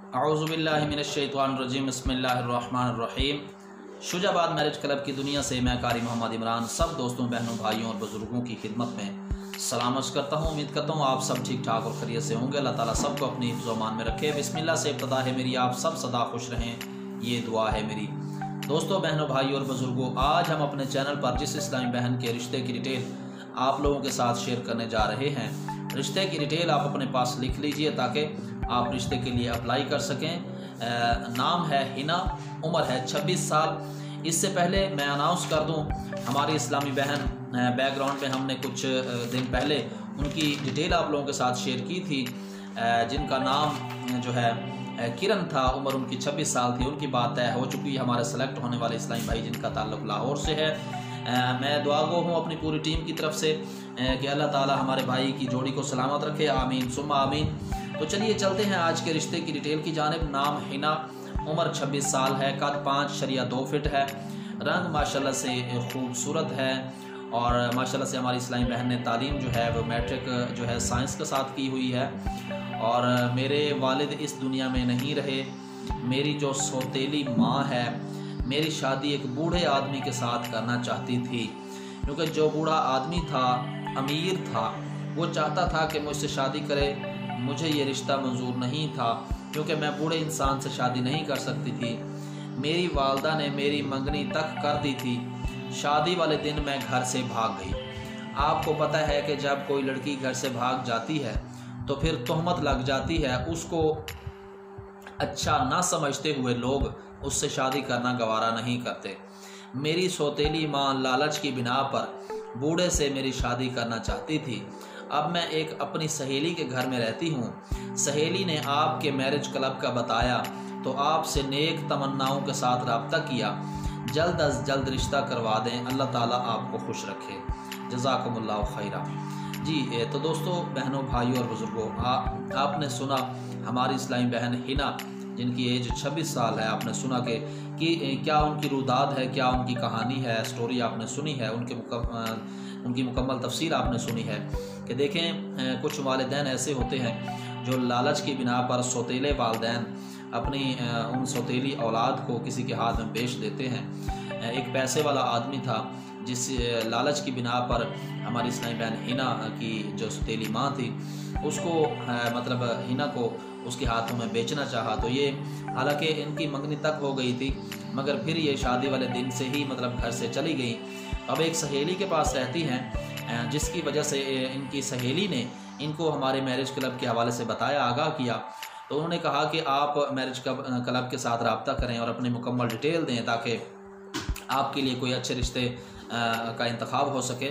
अऊज़ु बिल्लाहि मिनश्शैतानिर्रजीम बिस्मिल्लाहिर्रहमानिर्रहीम। Shujabad marriage club की दुनिया से मैं कारी मोहम्मद इमरान सब दोस्तों, बहनों, भाइयों और बुज़ुर्गों की खिदमत में सलाम अर्ज़ करता हूँ। उम्मीद करता हूँ आप सब ठीक ठाक और खैरियत से होंगे। अल्लाह ताला सबको अपनी हिफ्ज़ व अमान में रखे। बिस्मिल्लाह से इब्तिदा है मेरी, आप सब सदा खुश रहें, ये दुआ है मेरी। दोस्तों, बहनों, भाइयों और बुज़ुर्गों, आज हम अपने चैनल पर जिस इस्लामी बहन के रिश्ते की डिटेल आप लोगों के साथ शेयर करने जा रहे हैं, रिश्ते की डिटेल आप अपने पास लिख लीजिए ताकि आप रिश्ते के लिए अप्लाई कर सकें। नाम है हिना, उम्र है 26 साल। इससे पहले मैं अनाउंस कर दूं, हमारी इस्लामी बहन बैकग्राउंड में हमने कुछ दिन पहले उनकी डिटेल आप लोगों के साथ शेयर की थी, जिनका नाम जो है करं था, उम्र उनकी 26 साल थी। उनकी बात तय हो चुकी है हमारे सेलेक्ट होने वाले इस्लामी भाई जिनका ताल्लुक़ लाहौर से है। मैं दुआगो हूँ अपनी पूरी टीम की तरफ से कि अल्लाह ताला हमारे भाई की जोड़ी को सलामत रखे, आमीन सुम्मा आमीन। तो चलिए चलते हैं आज के रिश्ते की डिटेल की जानिब। नाम हिना, उम्र 26 साल है, कद 5 शरिया 2 फिट है, रंग माशाल्लाह से खूबसूरत है और माशाल्लाह से हमारी इस्लामी बहन ने तालीम जो है वो मैट्रिक जो है साइंस के साथ की हुई है। और मेरे वालिद इस दुनिया में नहीं रहे, मेरी जो सौतेली माँ है, मेरी शादी एक बूढ़े आदमी के साथ करना चाहती थी, क्योंकि जो बूढ़ा आदमी था, अमीर था, वो चाहता था कि मुझसे शादी करे। मुझे ये रिश्ता मंजूर नहीं था क्योंकि मैं बूढ़े इंसान से शादी नहीं कर सकती थी। मेरी वालदा ने मेरी मंगनी तक कर दी थी। शादी वाले दिन मैं घर से भाग गई। आपको पता है कि जब कोई लड़की घर से भाग जाती है तो फिर तोहमत लग जाती है। उसको अच्छा ना समझते हुए लोग उससे शादी करना गवारा नहीं करते। मेरी सौतेली माँ लालच की बिना पर बूढ़े से मेरी शादी करना चाहती थी। अब मैं एक अपनी सहेली के घर में रहती हूँ। सहेली ने आपके मैरिज क्लब का बताया तो आपसे नेक तमन्नाओं के साथ रब्ता किया। जल्द अज जल्द रिश्ता करवा दें, अल्लाह ताला आपको खुश रखे, जज़ाकुमुल्लाह खैरा। जी तो दोस्तों, बहनों, भाइयों और बुज़ुर्गों, आपने सुना हमारी इस्लामी बहन हिना जिनकी एज 26 साल है। आपने सुना कि क्या उनकी रुदाद है, क्या उनकी कहानी है, स्टोरी आपने सुनी है, उनकी मुकम्मल तफसीर आपने सुनी है। कि देखें, कुछ वालिदैन ऐसे होते हैं जो लालच की बिना पर सौतेले वालिदैन अपनी उन सौतेली औलाद को किसी के हाथ में बेच देते हैं। एक पैसे वाला आदमी था जिस लालच की बिना पर हमारी इस्लामी बहन हिना की जो सौतेली माँ थी उसको मतलब हिना को उसके हाथों में बेचना चाहा। तो ये हालांकि इनकी मंगनी तक हो गई थी, मगर फिर ये शादी वाले दिन से ही मतलब घर से चली गई। अब एक सहेली के पास रहती हैं, जिसकी वजह से इनकी सहेली ने इनको हमारे मैरिज क्लब के हवाले से बताया, आगाह किया। तो उन्होंने कहा कि आप मैरिज क्लब के साथ रब्ता करें और अपनी मुकम्मल डिटेल दें ताकि आपके लिए कोई अच्छे रिश्ते का इंतखाब हो सके।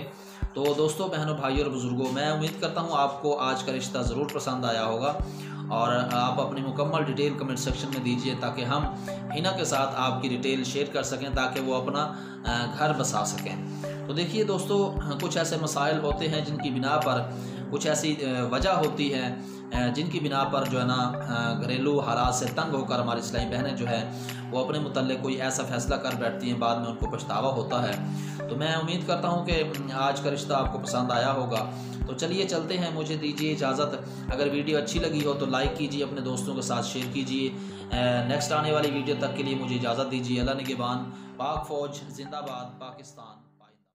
तो दोस्तों, बहनों, भाइयों और बुज़ुर्गों, मैं उम्मीद करता हूँ आपको आज का रिश्ता ज़रूर पसंद आया होगा और आप अपनी मुकम्मल डिटेल कमेंट सेक्शन में दीजिए ताकि हम हिना के साथ आपकी डिटेल शेयर कर सकें ताकि वो अपना घर बसा सकें। तो देखिए दोस्तों, कुछ ऐसे मसाइल होते हैं जिनकी बिना पर, कुछ ऐसी वजह होती है जिनकी बिना पर जो है ना घरेलू हालात से तंग होकर हमारी इस्लामी बहनें जो है वो अपने मुतल्लिक़ कोई ऐसा फ़ैसला कर बैठती हैं, बाद में उनको पछतावा होता है। तो मैं उम्मीद करता हूँ कि आज का रिश्ता आपको पसंद आया होगा। तो चलिए चलते हैं, मुझे दीजिए इजाज़त। अगर वीडियो अच्छी लगी हो तो लाइक कीजिए, अपने दोस्तों के साथ शेयर कीजिए। नेक्स्ट आने वाली वीडियो तक के लिए मुझे इजाज़त दीजिए। अल्लाह निगहबान, पाक फ़ौज जिंदाबाद, पाकिस्तान।